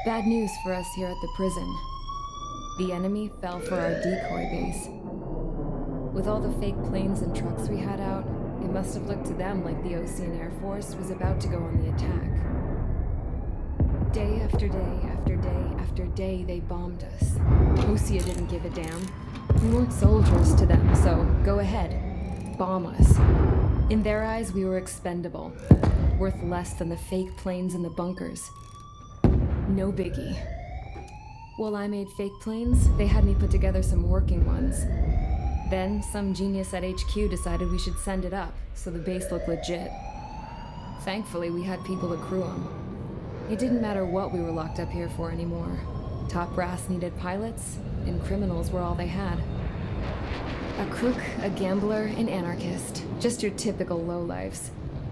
Bad news for us here at the prison. The enemy fell for our decoy base. With all the fake planes and trucks we had out, it must have looked to them like the Ocean Air Force was about to go on the attack. Day after day after day after day, they bombed us. Osea didn't give a damn. We weren't soldiers to them, so go ahead. Bomb us. In their eyes, we were expendable. Worth less than the fake planes in the bunkers. No biggie. While I made fake planes, they had me put together some working ones. Then, some genius at HQ decided we should send it up, so the base looked legit. Thankfully, we had people to crew them. It didn't matter what we were locked up here for anymore. Top brass needed pilots, and criminals were all they had. A crook, a gambler, an anarchist. Just your typical lowlifes.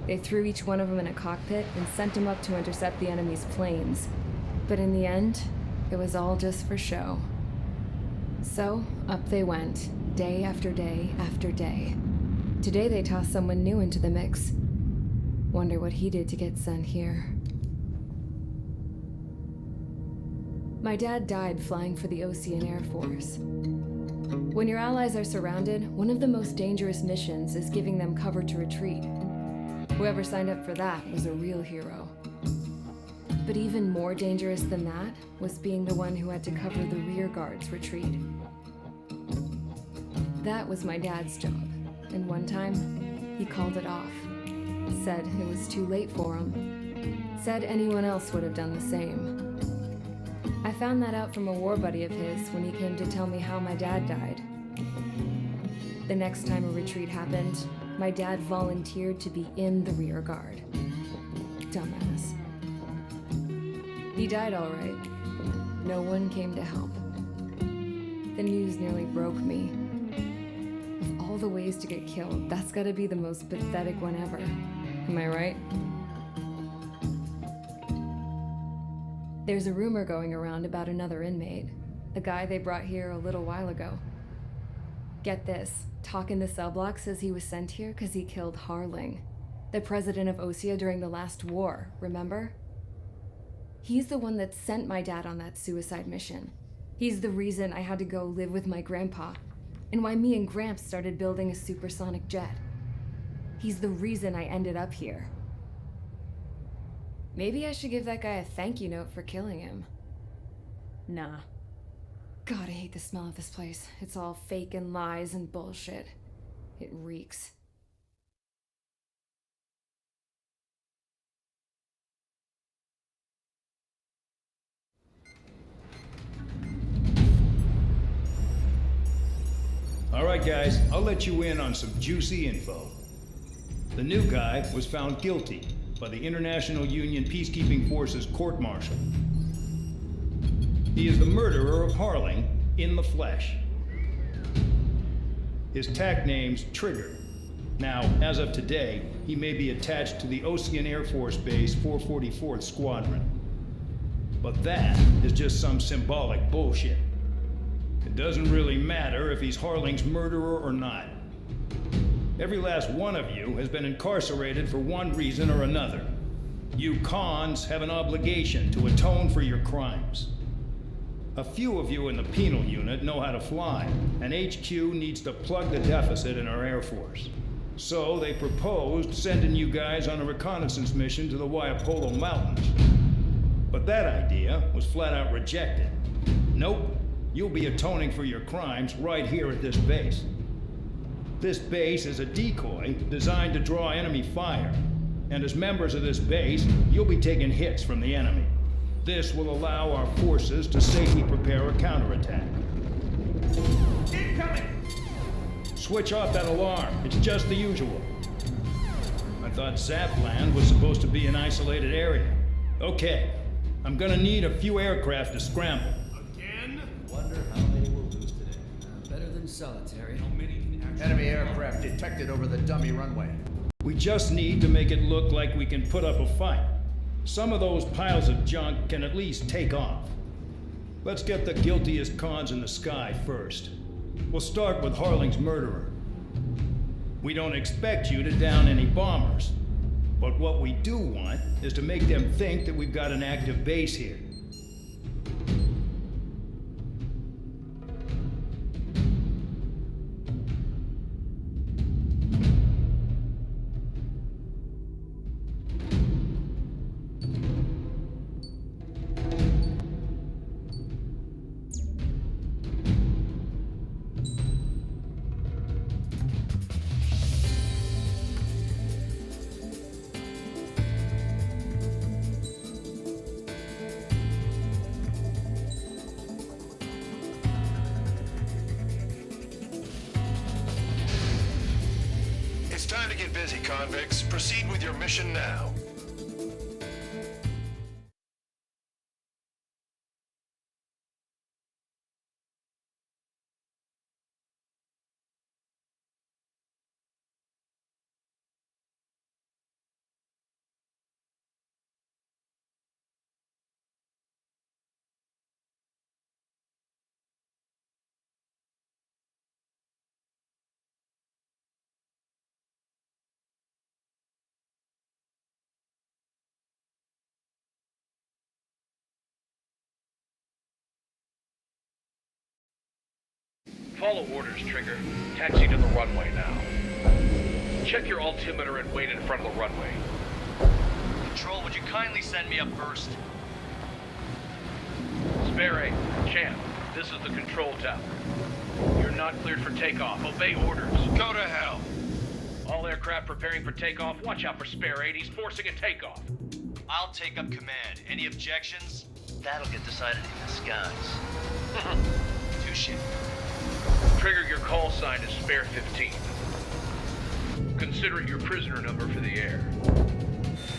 They threw each one of them in a cockpit and sent them up to intercept the enemy's planes. But in the end, it was all just for show. So, up they went, day after day after day. Today they tossed someone new into the mix. Wonder what he did to get sent here. My dad died flying for the Ocean Air Force. When your allies are surrounded, one of the most dangerous missions is giving them cover to retreat. Whoever signed up for that was a real hero. But even more dangerous than that was being the one who had to cover the rear guard's retreat. That was my dad's job, and one time, he called it off. Said it was too late for him. Said anyone else would have done the same. I found that out from a war buddy of his when he came to tell me how my dad died. The next time a retreat happened, my dad volunteered to be in the rear guard. Dumbass. He died all right. No one came to help. The news nearly broke me. Of all the ways to get killed, that's gotta be the most pathetic one ever. Am I right? There's a rumor going around about another inmate. A guy they brought here a little while ago. Get this, talk in the cell block says he was sent here because he killed Harling, the president of Osea during the last war, remember? He's the one that sent my dad on that suicide mission. He's the reason I had to go live with my grandpa, and why me and Gramps started building a supersonic jet. He's the reason I ended up here. Maybe I should give that guy a thank you note for killing him. Nah. God, I hate the smell of this place. It's all fake and lies and bullshit. It reeks. All right, guys, I'll let you in on some juicy info. The new guy was found guilty by the International Union Peacekeeping Forces court-martial. He is the murderer of Harling in the flesh. His tack name's Trigger. Now, as of today, he may be attached to the Ocean Air Force Base 444th Squadron. But that is just some symbolic bullshit. It doesn't really matter if he's Harling's murderer or not. Every last one of you has been incarcerated for one reason or another. You cons have an obligation to atone for your crimes. A few of you in the penal unit know how to fly, and HQ needs to plug the deficit in our Air Force. So they proposed sending you guys on a reconnaissance mission to the Waiapolo Mountains. But that idea was flat out rejected. Nope. You'll be atoning for your crimes right here at this base. This base is a decoy designed to draw enemy fire, and as members of this base, you'll be taking hits from the enemy. This will allow our forces to safely prepare a counterattack. Incoming! Switch off that alarm. It's just the usual. I thought Zapland was supposed to be an isolated area. Okay, I'm gonna need a few aircraft to scramble. Wonder how many we'll lose today. Better than solitary. How many can actually... Enemy aircraft detected over the dummy runway. We just need to make it look like we can put up a fight. Some of those piles of junk can at least take off. Let's get the guiltiest cons in the sky first. We'll start with Harling's murderer. We don't expect you to down any bombers, but what we do want is to make them think that we've got an active base here. time to get busy, convicts. Proceed with your mission now. Follow orders, Trigger. Taxi to the runway now. Check your altimeter and wait in front of the runway. Control, would you kindly send me up first? Spare Air, Champ, this is the control tower. You're not cleared for takeoff. Obey orders. Go to hell. All aircraft preparing for takeoff. Watch out for Spare Air. He's forcing a takeoff. I'll take up command. Any objections? That'll get decided in the skies. Touche. Trigger, your call sign is Spare 15. Consider it your prisoner number for the air.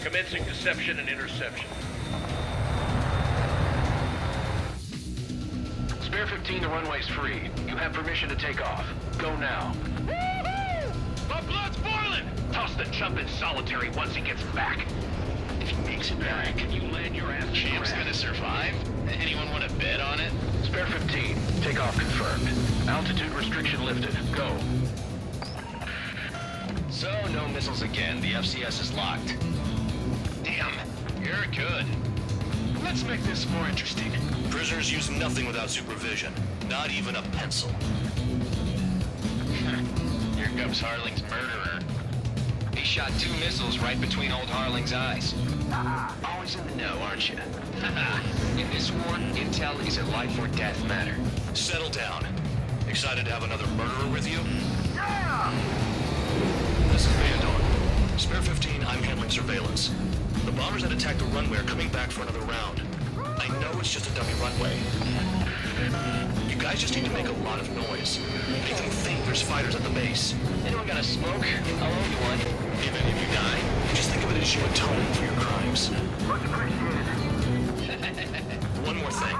Commencing deception and interception. Spare 15, the runway's free. You have permission to take off. Go now. My blood's boiling! Toss the chump in solitary once he gets back. If he makes it back, can you land your ass? Champ's gonna survive? Anyone want to bet on it? Spare 15, takeoff confirmed. Altitude restriction lifted. Go. So, no missiles again. The FCS is locked. Damn, you're good. Let's make this more interesting. Prisoners use nothing without supervision. Not even a pencil. Here comes Harling's murderer. He shot 2 missiles right between old Harling's eyes. Always in the know, aren't you? In this war, intel is a life or death matter. Settle down. Excited to have another murderer with you? Yeah! This is Vandor. Spare 15, I'm handling surveillance. The bombers that attacked the runway are coming back for another round. I know it's just a dummy runway. You guys just need to make a lot of noise. Make them think there's fighters at the base. Anyone got a smoke? I'll owe you one. Even if you die, just think of it as you atone for your crimes. Much appreciated. One more thing.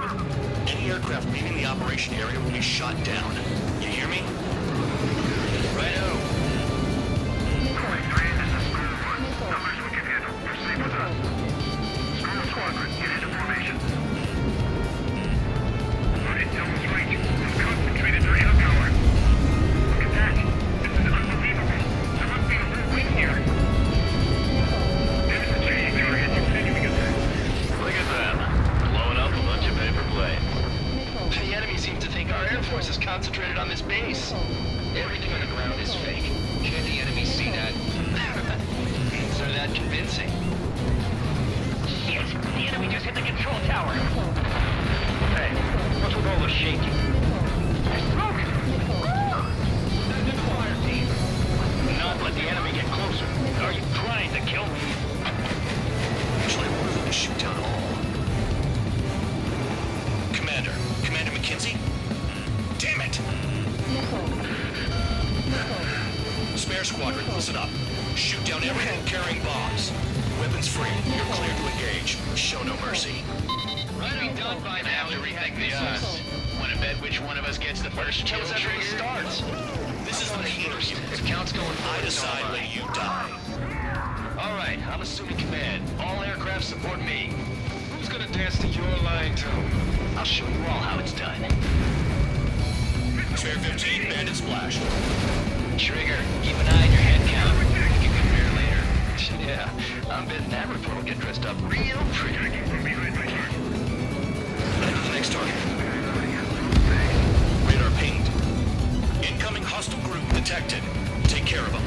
Any aircraft leaving the operation area will be shot down. You hear me? Righto. Numbers we can handle. Proceed with us. Spare Squadron, get into formation. Intel's right. We've concentrated their air power. Look at that. This is unbelievable. There must be a whole wing here. There's the changing target. Continuing attack. Look at them. Blowing up a bunch of paper planes. The enemy seems to think our air force is concentrated on this base. Everything on the ground is fake. Can't the enemy see that? So that convincing. Shit! The enemy just hit the control tower! Hey, what's with all the shaking? There's smoke! Send in the fire team! Not let the enemy get closer. Are you trying to kill me? Shall I order them to shoot down all? Commander McKenzie? Damn it! Spare Squadron, listen up. Shoot down everything carrying bombs. Weapons free. You're cleared to engage. Show no mercy. Right be done by now to rethink the us. Want to bet which one of us gets the first kill after it starts? This is the first. If counts going, I decide when you die. All right, I'm assuming command. All aircraft support me. Who's gonna dance to your line tune? I'll show you all how it's done. Spare 15, bandit splash. Trigger, keep an eye on your head count. You can compare later. Yeah, I'm betting that report will get dressed up real pretty. From behind my target. Head to the next target. Radar pinged. Incoming hostile group detected. Take care of them.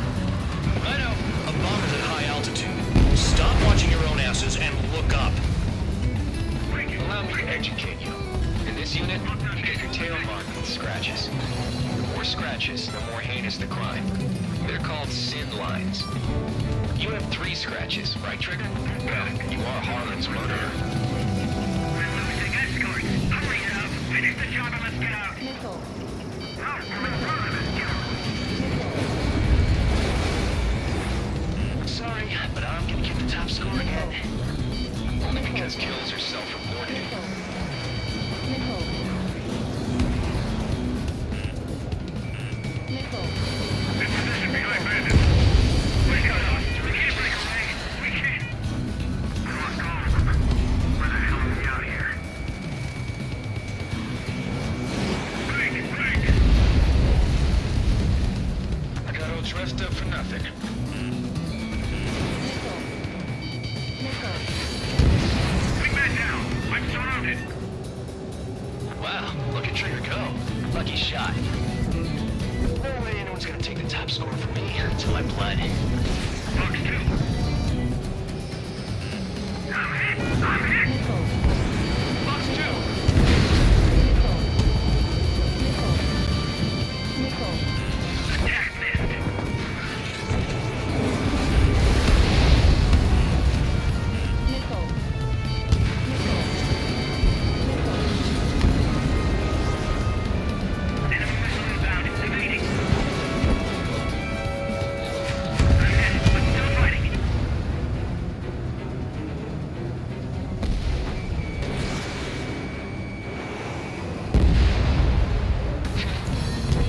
Righto. A bomb is at high altitude. Stop watching your own asses and look up. Allow me to educate you. In this unit, you get your tail marked with scratches. The more scratches, the more heinous the crime. They're called sin lines. You have 3 scratches, right, Trigger? Well, you are Harlan's murderer. We're losing escort. Hurry up. Finish the job and let's get out. Oh, I'm in front of this job. dressed up for nothing. Wingman down. I'm surrounded. Wow, look at Trigger go. Lucky shot. No way anyone's gonna take the top score from me. It's in my blood. Fox 2. I'm hit. Fox 2! Attack missed. Enemy missile inbound. Evading. I'm hit, but still fighting.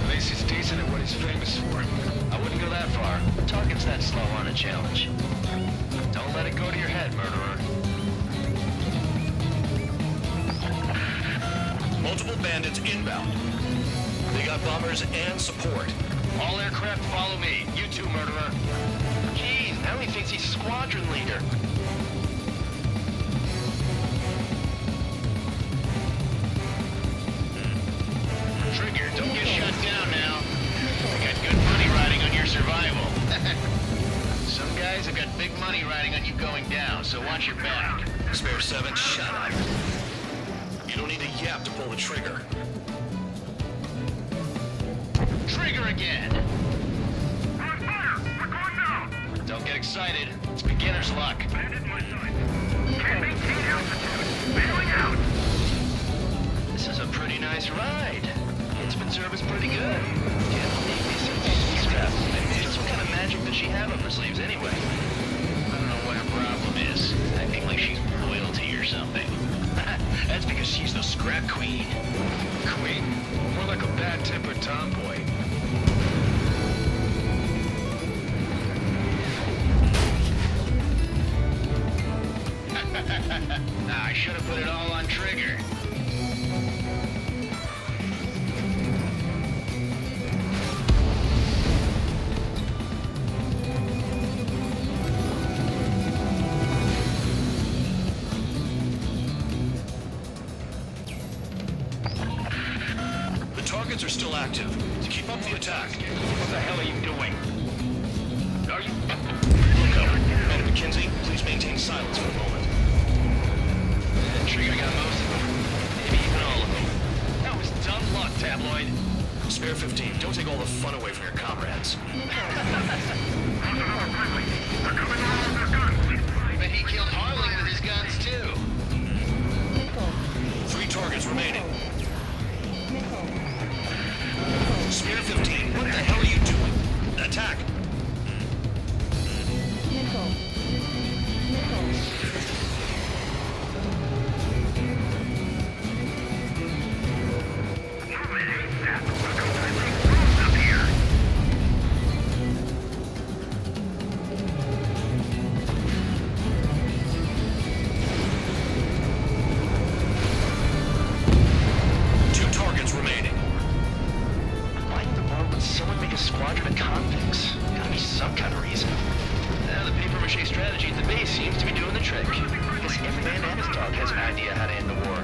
At least he's decent at what he's famous for. I wouldn't go that far. The target's that slow on a challenge. Don't let it go to your head, murderer. Multiple bandits inbound. They got bombers and support. All aircraft follow me. You too, murderer. Jeez, now he thinks he's squadron leader. Trigger, don't get shut down now. I got good money riding on your survival. Some guys have got big money riding on you going down, so watch your back. Spare 7, shut up. You don't need a yap to pull the trigger. Trigger again! We're on fire. We're going down. Don't get excited. It's beginner's luck. Bandit in my sight. Can't maintain altitude. Bailing out. This is a pretty nice ride. Instrument service pretty good. Can't believe these things scrap. What kind of magic does she have up her sleeves anyway? I don't know what her problem is. Acting like she's royalty or something. That's because she's the scrap queen. Queen? More like a bad-tempered tomboy. Nah, I should have put it all on Trigger. The targets are still active. To keep up the attack. What the hell are you doing? Are you... Wilco, Commander McKenzie, please maintain silence for a moment. Trigger got most of them. Maybe even all of them. That was dumb luck, Tabloid. Spare 15, don't take all the fun away from your comrades. But he killed Harling with his guns, too. 3 targets remaining. Spare 15, what the hell are you doing? Attack! Squadron of convicts. Gotta be some kind of reason. Now the paper-mache strategy at the base seems to be doing the trick. I guess every man and his dog has an idea how to end the war.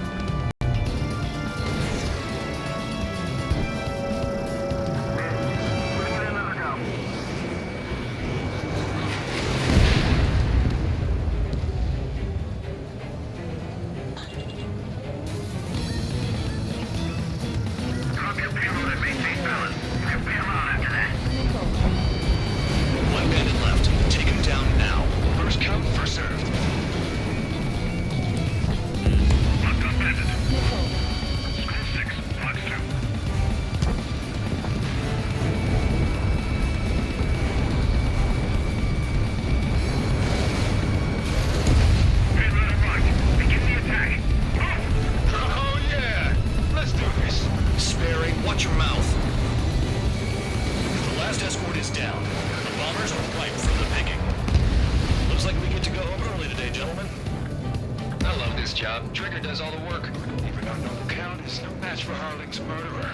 Trigger does all the work. Even our noble count is no match for Harling's murderer.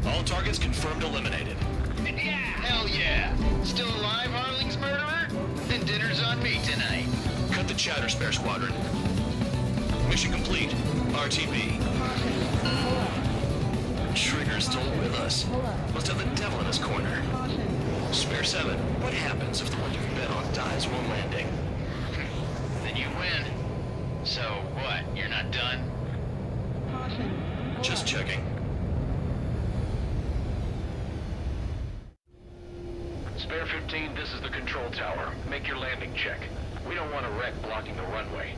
All targets confirmed eliminated. Yeah, hell yeah. Still alive, Harling's murderer? Then dinner's on me tonight. Cut the chatter, Spare Squadron. Mission complete. RTB. Trigger's still with us. Must have the devil in his corner. Spare 7, what happens if the one you've bet on dies while landing? Then you win. So what, you're not done? Just checking. Spare 15, this is the control tower. Make your landing check. We don't want a wreck blocking the runway.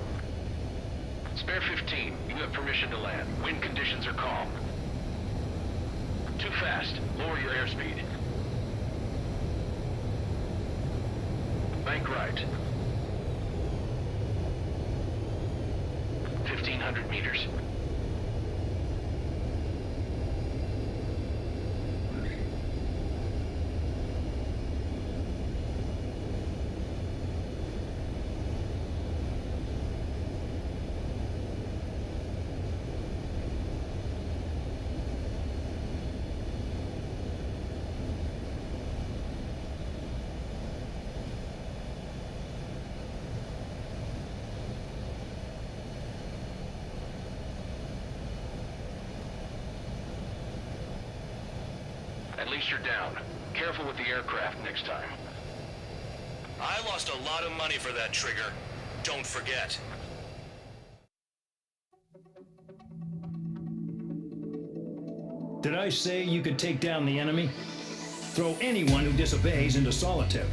Spare 15, you have permission to land. Wind conditions are calm. Too fast. Lower your airspeed. Bank right. 1,500 meters. At least you're down. Careful with the aircraft next time. I lost a lot of money for that trigger. Don't forget. Did I say you could take down the enemy? Throw anyone who disobeys into solitary.